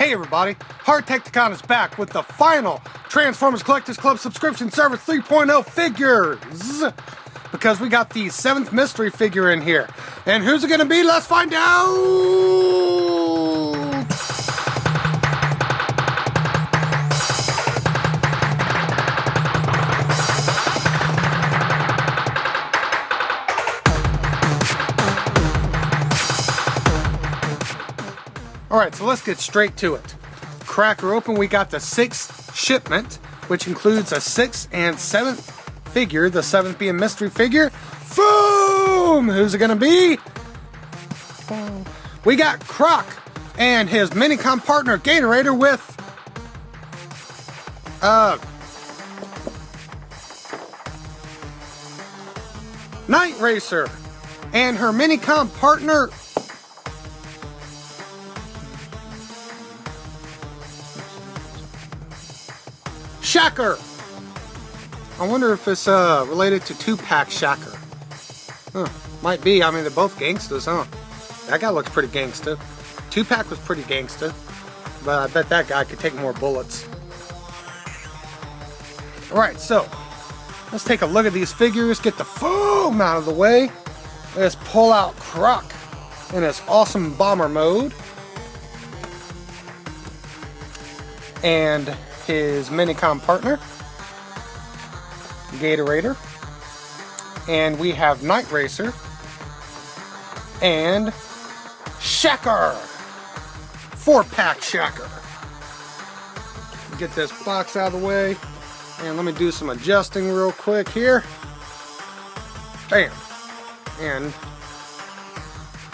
Hey everybody, Hardtekticon is back with the final Transformers Collectors Club subscription service 3.0 figures. Because we got the 7th mystery figure in here. And who's it gonna be? Let's find out! Alright, so let's get straight to it. Crack her open, we got the 6th shipment, which includes a 6th and 7th figure, the 7th being mystery figure. Boom! Who's it gonna be? We got Krok and his Minicom partner Gatoraider with Nightracer and her Minicom partner Shakar. I wonder if it's related to 2-pack Shakar. Huh, might be. I mean, they're both gangsters, huh? That guy looks pretty gangsta. 2-pack was pretty gangsta, but I bet that guy could take more bullets. Alright, so let's take a look at these figures, get the foam out of the way. Let's pull out Krok in his awesome bomber mode. And his Minicom partner, Gatoraider. And we have Nightracer and Shakar. 4-pack Shakar. Get this box out of the way. And let me do some adjusting real quick here. Bam. And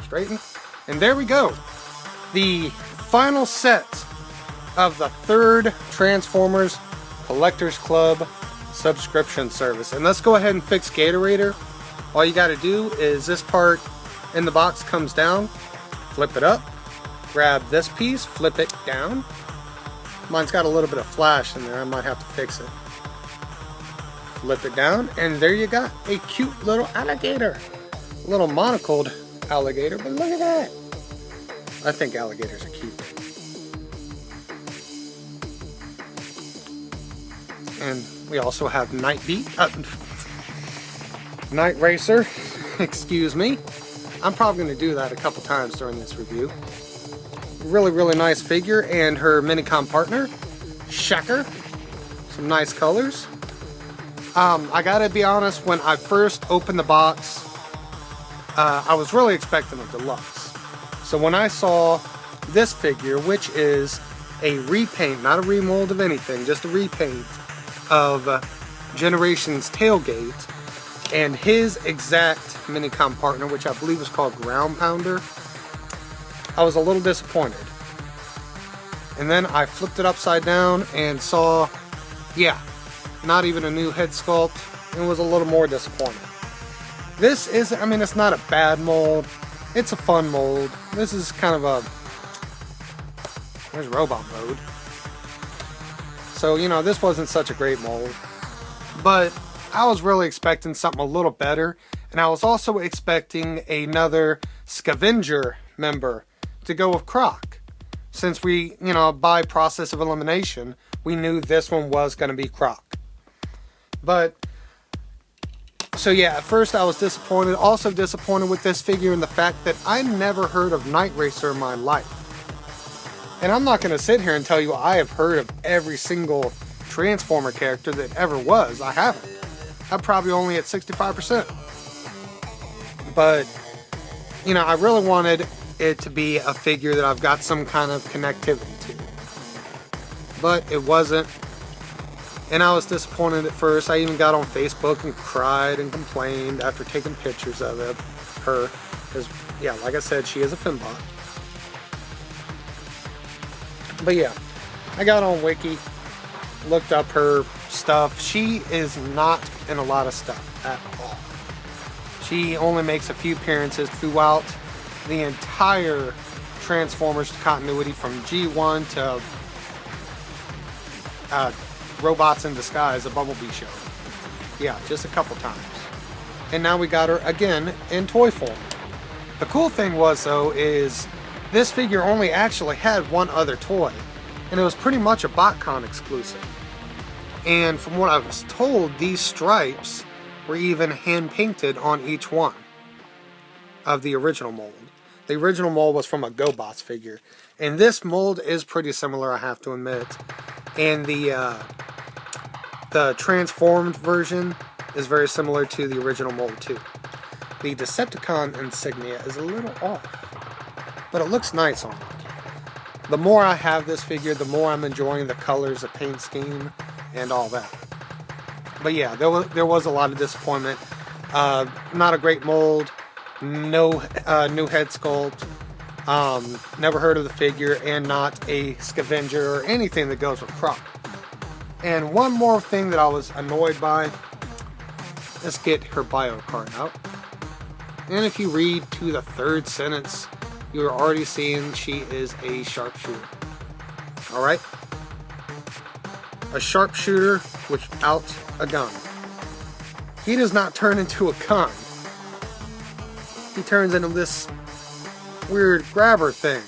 straighten. And there we go. The final set of the 3rd Transformers Collectors Club subscription service. And let's go ahead and fix Gatoraider. All you got to do is this part in the box comes down, flip it up, grab this piece, flip it down. Mine's got a little bit of flash in there, I might have to fix it. Flip it down, and there you got a cute little alligator. A little monocled alligator, but look at that. I think alligators are cute. And we also have Nightracer, excuse me. I'm probably going to do that a couple times during this review. Really, really nice figure, and her Minicom partner, Shakar. Some nice colors. I gotta be honest, when I first opened the box, I was really expecting a deluxe. So when I saw this figure, which is a repaint, not a remold of anything, just a repaint of Generations Tailgate, and his exact Minicom partner, which I believe is called Ground Pounder, I was a little disappointed. And then I flipped it upside down and saw, yeah, not even a new head sculpt, and was a little more disappointed. This is, I mean, it's not a bad mold, it's a fun mold. This is kind of a, there's robot mode. So, you know, this wasn't such a great mold, but I was really expecting something a little better, and I was also expecting another scavenger member to go with Krok. Since we, you know, by process of elimination, we knew this one was going to be Krok. But, so yeah, at first I was disappointed. Also disappointed with this figure in the fact that I never heard of Nightracer in my life. And I'm not going to sit here and tell you I have heard of every single Transformer character that ever was. I haven't. I'm probably only at 65%. But, you know, I really wanted it to be a figure that I've got some kind of connectivity to. But it wasn't. And I was disappointed at first. I even got on Facebook and cried and complained after taking pictures of her. Because, yeah, like I said, she is a Fembot. But yeah, I got on Wiki, looked up her stuff. She is not in a lot of stuff at all. She only makes a few appearances throughout the entire Transformers continuity from G1 to Robots in Disguise, a Bumblebee show. Yeah, just a couple times. And now we got her again in toy form. The cool thing was, though, is this figure only actually had one other toy, and it was pretty much a BotCon exclusive. And from what I was told, these stripes were even hand painted on each one of the original mold. The original mold was from a GoBots figure, and this mold is pretty similar, I have to admit. And the transformed version is very similar to the original mold too. The Decepticon insignia is a little off, but it looks nice on it. The more I have this figure, the more I'm enjoying the colors, the paint scheme, and all that. But yeah, there was a lot of disappointment. Not a great mold, no new head sculpt, never heard of the figure, and not a scavenger or anything that goes with Krok. And one more thing that I was annoyed by, let's get her bio card out. And if you read to the third sentence, you're already seeing she is a sharpshooter. Alright? A sharpshooter without a gun. He does not turn into a gun. He turns into this weird grabber thing.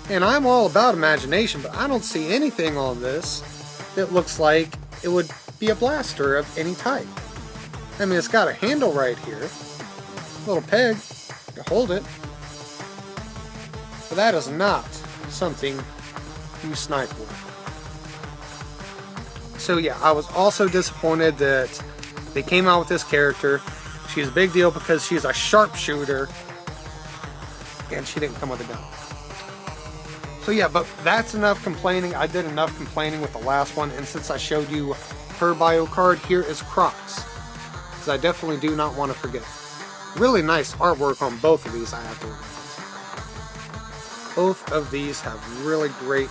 And I'm all about imagination, but I don't see anything on this that looks like it would be a blaster of any type. I mean, it's got a handle right here. Little peg to hold it. But that is not something you snipe with. So yeah, I was also disappointed that they came out with this character. She's a big deal because she's a sharpshooter, and she didn't come with a gun. So yeah, but that's enough complaining. I did enough complaining with the last one, and since I showed you her bio card, here is Krok's, because I definitely do not want to forget. Really nice artwork on both of these, I have to admit. Both of these have really great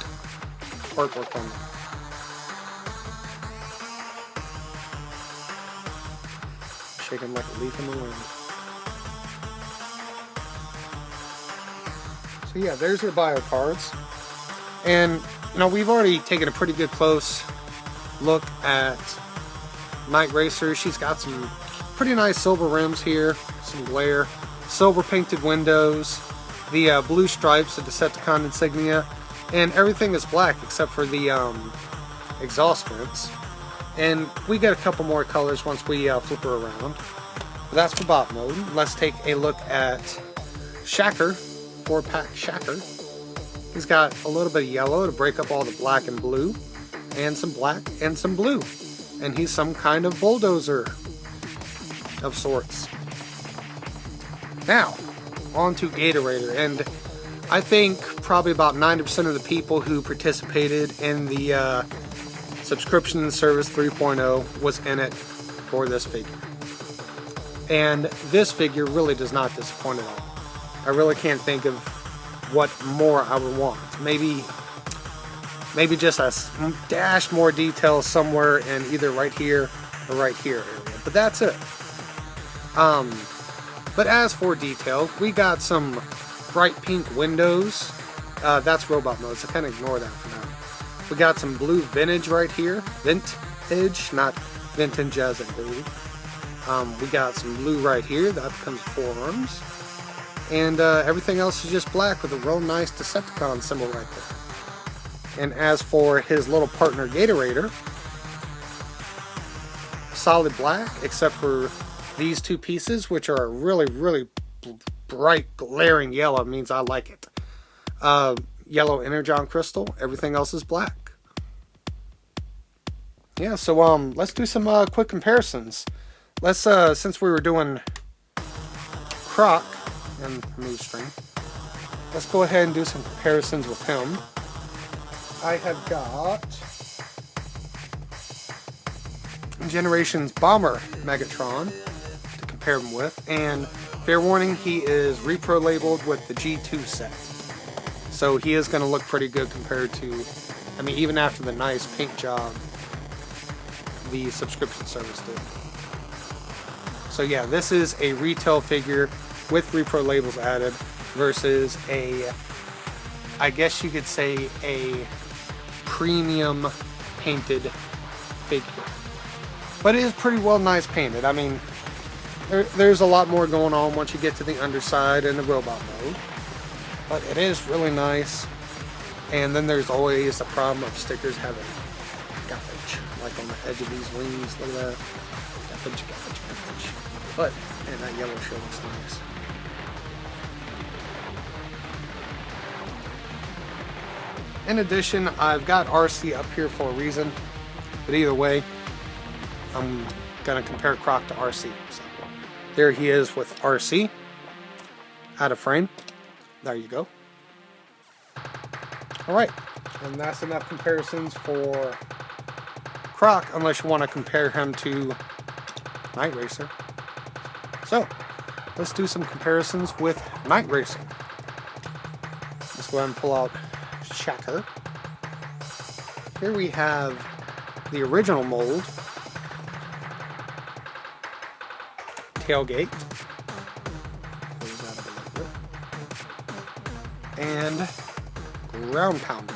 artwork on them. Shaking like a leaf in the wind. So yeah, there's her bio cards. And, you know, we've already taken a pretty good close look at Nightracer. She's got some pretty nice silver rims here, some glare, silver painted windows, the blue stripes, the Decepticon insignia, and everything is black except for the exhaust vents. And we get a couple more colors once we flip her around. But that's for bot mode. Let's take a look at Shakar, 4-pack Shakar. He's got a little bit of yellow to break up all the black and blue, and some black and some blue. And he's some kind of bulldozer of sorts. Now, on to Gatoraider, and I think probably about 90% of the people who participated in the subscription service 3.0 was in it for this figure. And this figure really does not disappoint at all. I really can't think of what more I would want. Maybe just a dash more detail somewhere in either right here or right here area. But that's it. But as for detail, we got some bright pink windows. That's robot mode, so kind of ignore that for now. We got some blue vintage right here. Vintage, not vintage as in blue. We got some blue right here. That becomes forearms. And everything else is just black with a real nice Decepticon symbol right there. And as for his little partner Gatoraider, solid black, except for these two pieces, which are really, really bright, glaring yellow. It means I like it. Yellow Energon crystal. Everything else is black. Yeah, so let's do some quick comparisons. Let's since we were doing Krok and move string, let's go ahead and do some comparisons with him. I have got Generations Bomber Megatron to compare him with, and fair warning, he is repro labeled with the G2 set. So he is going to look pretty good compared to, I mean, even after the nice paint job the subscription service did. So yeah, this is a retail figure with repro labels added versus a, I guess you could say, a premium painted figure. But it is pretty well nice painted. I mean, there's a lot more going on once you get to the underside and the robot mode. but it is really nice. And then there's always the problem of stickers having garbage, like on the edge of these wings. Look at that. Garbage. But, and that yellow sure looks nice. In addition, I've got RC up here for a reason, but either way, I'm gonna compare Krok to RC. So there he is with RC, out of frame. There you go. All right, and that's enough comparisons for Krok, unless you want to compare him to Nightracer. So let's do some comparisons with Nightracer. Let's go ahead and pull out Shakar. Here we have the original mold, tailgate, and ground pounder.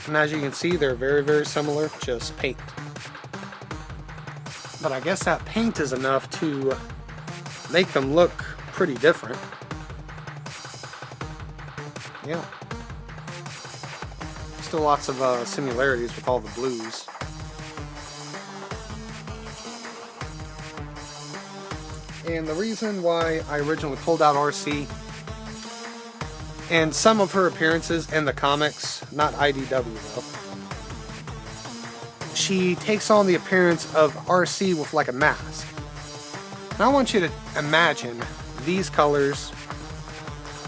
And as you can see, they're very, very similar, just paint. But I guess that paint is enough to make them look pretty different. Yeah. Still lots of similarities with all the blues. And the reason why I originally pulled out RC and some of her appearances in the comics, not IDW though, she takes on the appearance of RC with like a mask. And I want you to imagine these colors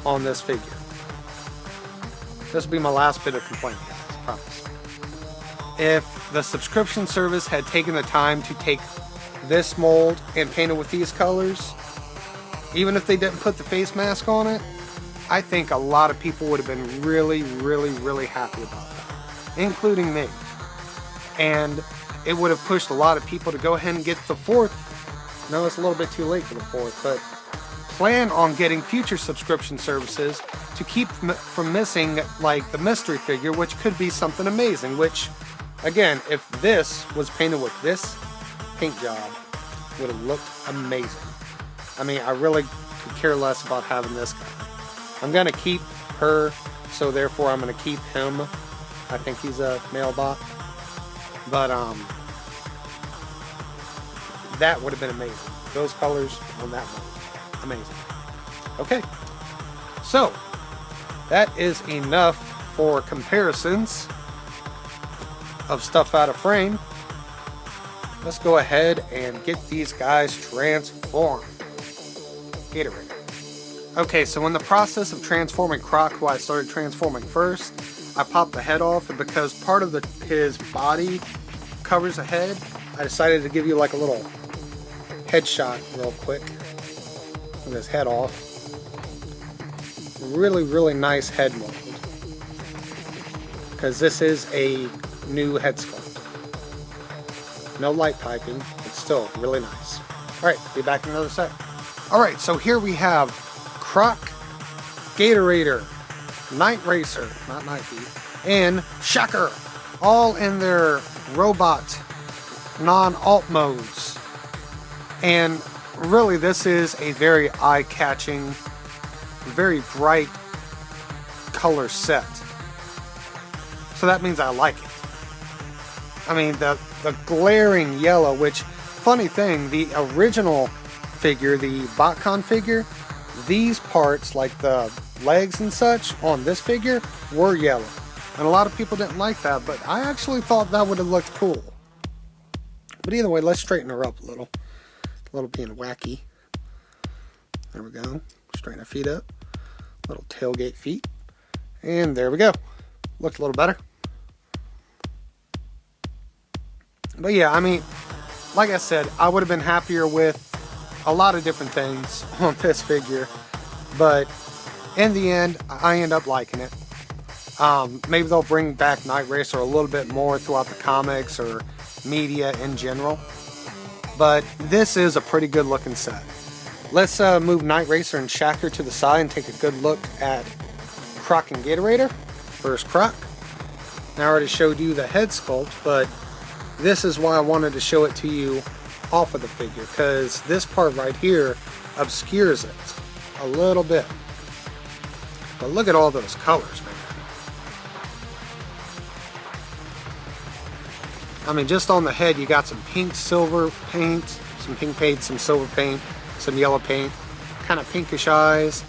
on this figure. This will be my last bit of complaint, guys, I promise. If the subscription service had taken the time to take this mold and paint it with these colors, even if they didn't put the face mask on it, I think a lot of people would have been really, really, really happy about that, including me. And it would have pushed a lot of people to go ahead and get the 4th. No, it's a little bit too late for the 4th, but plan on getting future subscription services to keep from missing like the mystery figure, which could be something amazing, which again, if this was painted with this paint job, would have looked amazing. I mean, I really could care less about having this guy. I'm gonna keep her, so therefore I'm gonna keep him. I think he's a male bot, but that would have been amazing. Those colors on that one, amazing. Okay, so that is enough for comparisons of stuff out of frame. Let's go ahead and get these guys transformed. Gatoraider. Okay, so in the process of transforming Krok, who I started transforming first, I popped the head off, and because part of his body covers the head, I decided to give you like a little headshot real quick with his head off. Really, really nice head mold, because this is a new head sculpt. No light piping, but still really nice. Alright, be back in another sec. Alright, so here we have Krok, Gatoraider, Nightracer, not Nike, and Shakar, all in their robot non-alt modes. And really, this is a very eye-catching, very bright color set. So that means I like it. I mean, the glaring yellow, which, funny thing, the original figure, the BotCon figure, these parts, like the legs and such, on this figure, were yellow. And a lot of people didn't like that, but I actually thought that would have looked cool. But either way, let's straighten her up a little. A little being wacky. There we go. Straighten her feet up. Little tailgate feet. And there we go. Looked a little better. But yeah, I mean, like I said, I would have been happier with a lot of different things on this figure. But in the end, I end up liking it. Maybe they'll bring back Nightracer a little bit more throughout the comics or media in general. But this is a pretty good looking set. Let's move Nightracer and Shakar to the side and take a good look at Krok and Gatoraider. First Krok. Now I already showed you the head sculpt, but this is why I wanted to show it to you off of the figure, because this part right here obscures it. a little bit. But look at all those colors, man. I mean, just on the head, you got some pink, silver paint, some pink paint, some silver paint, some yellow paint, kind of pinkish eyes.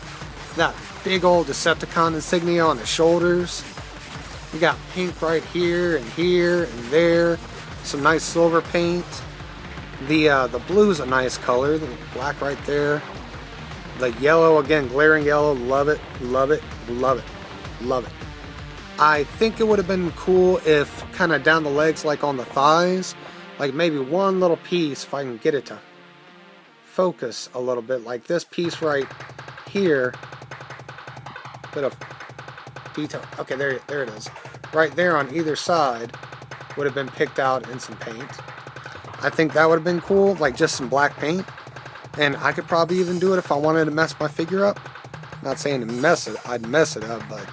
That big old Decepticon insignia on the shoulders. You got pink right here and there. Some nice silver paint. The blue's a nice color. The black right there. The yellow, again, glaring yellow. Love it, love it, love it, love it. I think it would have been cool if kind of down the legs, like on the thighs, like maybe one little piece, if I can get it to focus a little bit, like this piece right here. Bit of detail. Okay, there it is. Right there on either side would have been picked out in some paint. I think that would have been cool, like just some black paint. And I could probably even do it if I wanted to mess my figure up. Not saying I'd mess it up, but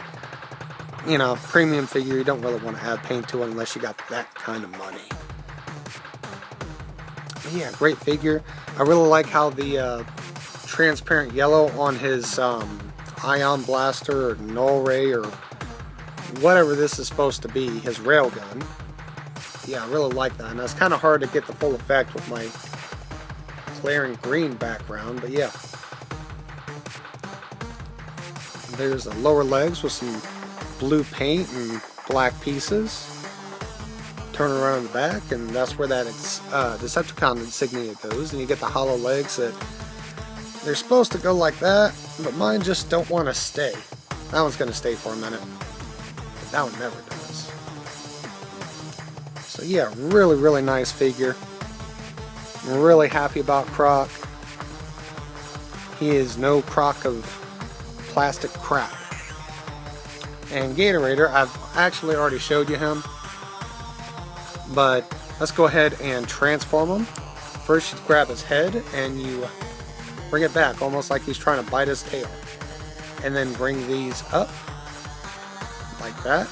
you know, premium figure, you don't really want to add paint to it unless you got that kind of money. But yeah, great figure. I really like how the transparent yellow on his ion blaster or null ray or whatever this is supposed to be, his railgun. Yeah, I really like that. And it's kind of hard to get the full effect with my glaring green background, but yeah. There's the lower legs with some blue paint and black pieces. Turn around the back, and that's where that Decepticon insignia goes, and you get the hollow legs that they're supposed to go like that, but mine just don't want to stay. That one's going to stay for a minute, but that one never does. So yeah, really, really nice figure. I'm really happy about Krok. He is no crock of plastic crap. And Gatoraider, I've actually already showed you him, but let's go ahead and transform him. First you grab his head and you bring it back, almost like he's trying to bite his tail. And then bring these up, like that.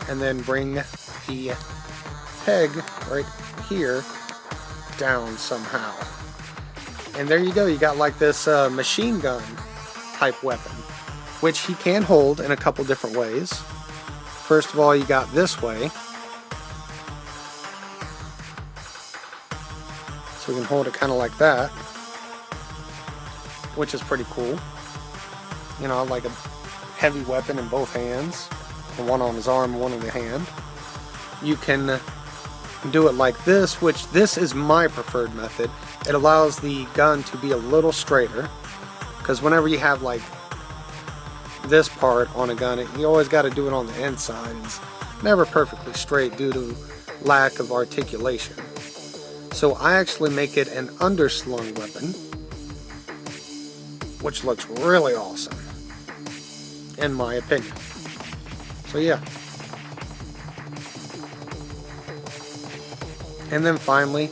And then bring the peg right here down somehow. And there you go, you got like this machine gun type weapon, which he can hold in a couple different ways. First of all, you got this way. So we can hold it kind of like that, which is pretty cool. You know, like a heavy weapon in both hands, and one on his arm and one in the hand. You can do it like this, which this is my preferred method. It allows the gun to be a little straighter, because whenever you have like this part on a gun, you always got to do it on the inside. It's never perfectly straight due to lack of articulation. So I actually make it an underslung weapon, which looks really awesome, in my opinion. So yeah. And then finally,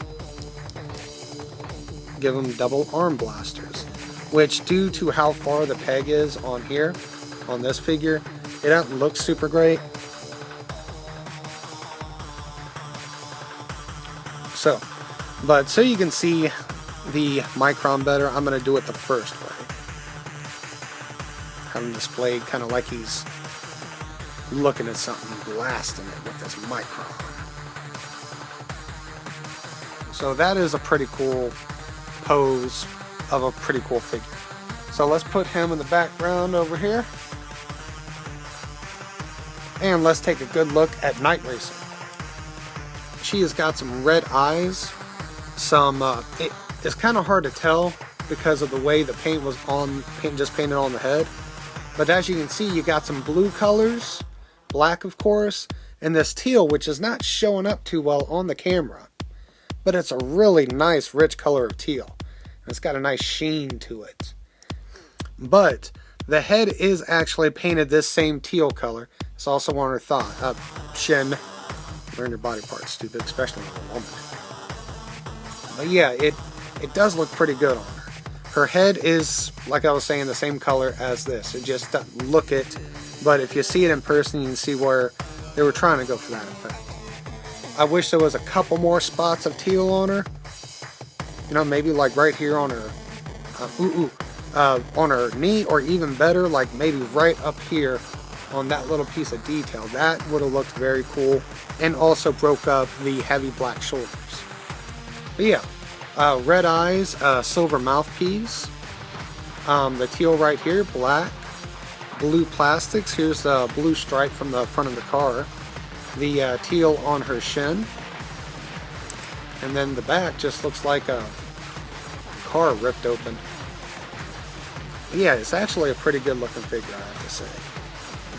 give them double arm blasters, which due to how far the peg is on here, on this figure, it doesn't look super great. So you can see the Micron better, I'm going to do it the first way. Have him displayed kind of like he's looking at something, blasting it with this Micron. So that is a pretty cool pose of a pretty cool figure. So let's put him in the background over here. And let's take a good look at Nightracer. She has got some red eyes. It's kind of hard to tell because of the way the paint was just painted on the head. But as you can see, you got some blue colors, black of course, and this teal, which is not showing up too well on the camera. But it's a really nice rich color of teal. And it's got a nice sheen to it. But the head is actually painted this same teal color. It's also on her shin. Learn your body parts, stupid, especially on a woman. But yeah, it does look pretty good on her. Her head is, like I was saying, the same color as this. It just doesn't look it. But if you see it in person, you can see where they were trying to go for that effect. I wish there was a couple more spots of teal on her. You know, maybe like right here on her on her knee, or even better, like maybe right up here on that little piece of detail. That would have looked very cool, and also broke up the heavy black shoulders. But yeah, red eyes, silver mouthpiece, the teal right here, black, blue plastics. Here's the blue stripe from the front of the car, the teal on her shin, and then the back just looks like a car ripped open. Yeah, it's actually a pretty good looking figure, I have to say.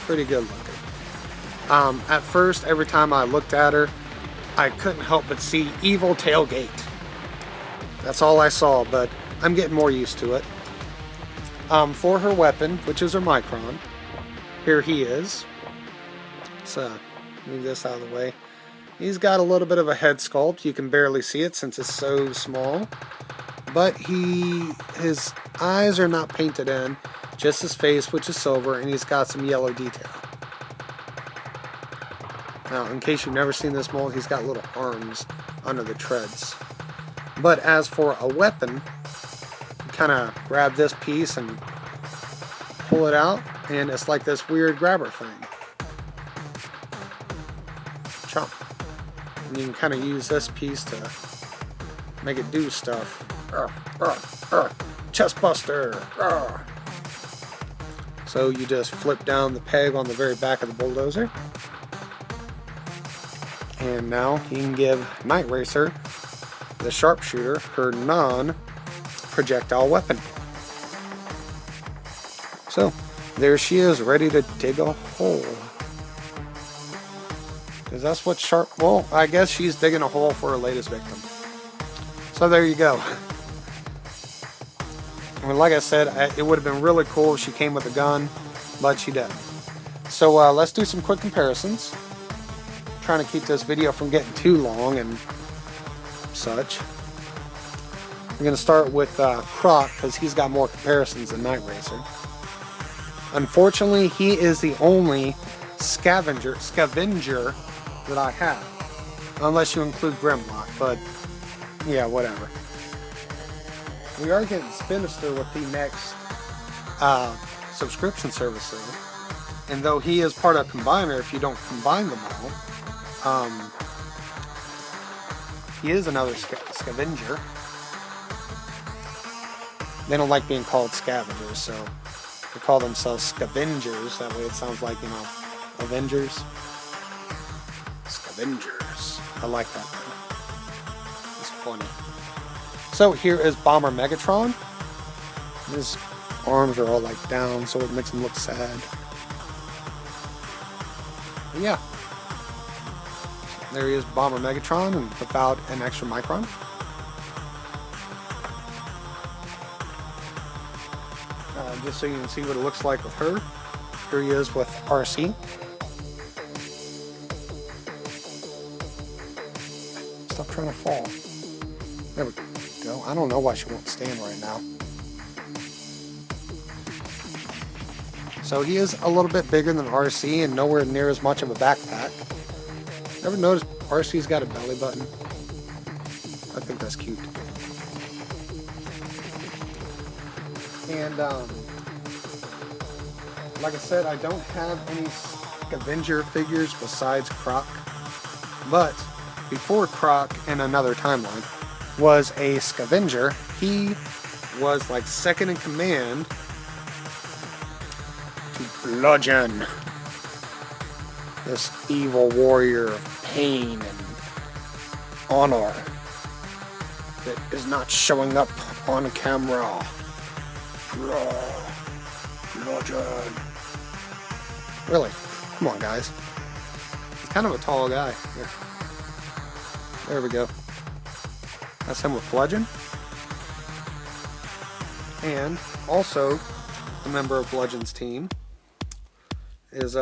Pretty good looking. At first, every time I looked at her, I couldn't help but see evil tailgate. That's all I saw, but I'm getting more used to it. For her weapon, which is her Micron, here he is. Let's move this out of the way. He's got a little bit of a head sculpt. You can barely see it since it's so small. But his eyes are not painted in, just his face, which is silver, and he's got some yellow detail. Now, in case you've never seen this mold, he's got little arms under the treads. But as for a weapon, you kind of grab this piece and pull it out, and it's like this weird grabber thing. Chomp. And you can kind of use this piece to make it do stuff. Chest buster. So you just flip down the peg on the very back of the bulldozer. And now you can give Nightracer, the sharpshooter, her non-projectile weapon. So there she is, ready to dig a hole. Because that's what well, I guess she's digging a hole for her latest victim. So there you go. I mean, like I said, it would have been really cool if she came with a gun, but she didn't. So let's do some quick comparisons. I'm trying to keep this video from getting too long and such. We're going to start with Krok, because he's got more comparisons than Nightracer. Unfortunately, he is the only scavenger that I have, unless you include Grimlock, but yeah, whatever. We are getting Spinister with the next subscription service though. And though he is part of Combiner, if you don't combine them all, he is another scavenger. They don't like being called scavengers, so they call themselves scavengers. That way it sounds like, you know, Avengers. Scavengers. I like that one. It's funny. So here is Bomber Megatron. His arms are all like down, so it makes him look sad. But yeah. There he is, Bomber Megatron, and without an extra Micron. Just so you can see what it looks like with her. Here he is with RC. Stop trying to fall. There we go. I don't know why she won't stand right now. So he is a little bit bigger than RC and nowhere near as much of a backpack. Ever noticed RC's got a belly button? I think that's cute. And like I said, I don't have any scavenger figures besides Krok. But before Krok in another timeline was a scavenger, he was like second in command to bludgeon this evil warrior of pain and honor that is not showing up on camera. Bludgeon. Really? Come on, guys. He's kind of a tall guy. Here. There we go. That's him with Bludgeon. And also, a member of Bludgeon's team is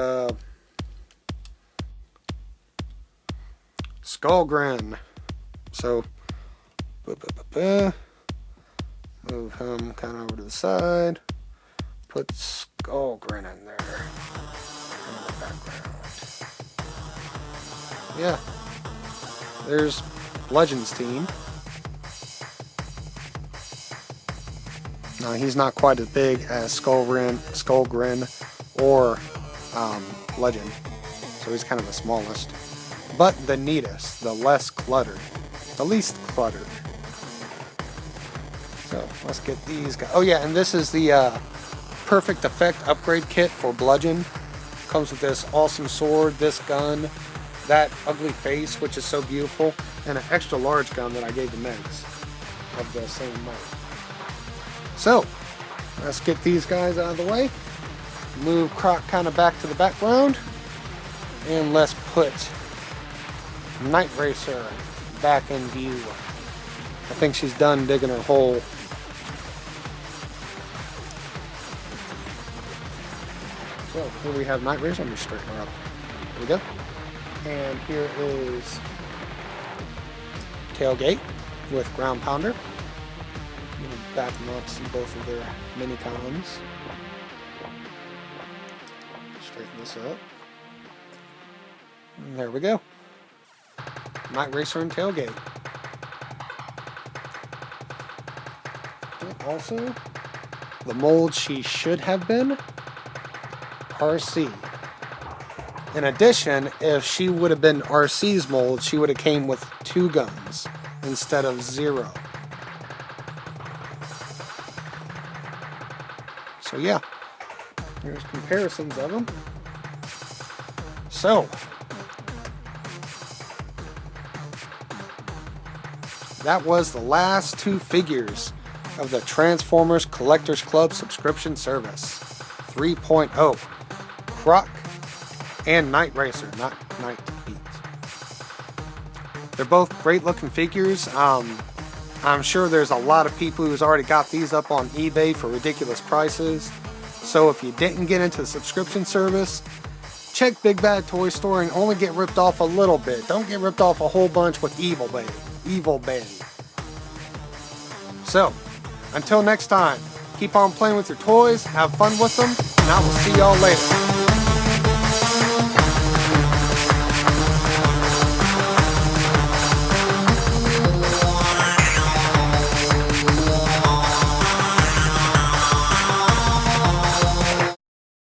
Skullgrin. So, move him kind of over to the side. Put Skullgrin in there. In the background. Yeah. There's Bludgeon's team. Now, he's not quite as big as Skullgrin or Legend, so he's kind of the smallest, but the neatest, the less cluttered, the least cluttered. So let's get these guys. Oh yeah, and this is the Perfect Effect upgrade kit for Bludgeon. Comes with this awesome sword, this gun, that ugly face, which is so beautiful, and an extra large gun that I gave the Megs of the same amount. So let's get these guys out of the way. Move Krok kind of back to the background, and let's put Nightracer back in view. I think she's done digging her hole. So here we have Nightracer. Let me straighten her up. Here we go. And here is Tailgate with Ground Pounder. I'm going to back them up, see both of their mini cons. Straighten this up. And there we go. Nightracer and Tailgate. And also, the mold she should have been, RC. In addition, if she would have been RC's mold, she would have came with 2 guns instead of 0. So yeah, here's comparisons of them. So that was the last 2 figures of the Transformers Collectors Club subscription service. 3.0 Krok and Nightracer, not Night Beat. They're both great looking figures. I'm sure there's a lot of people who's already got these up on eBay for ridiculous prices. So if you didn't get into the subscription service, check Big Bad Toy Store and only get ripped off a little bit. Don't get ripped off a whole bunch with Evil Bay. So, until next time, keep on playing with your toys, have fun with them, and I will see y'all later.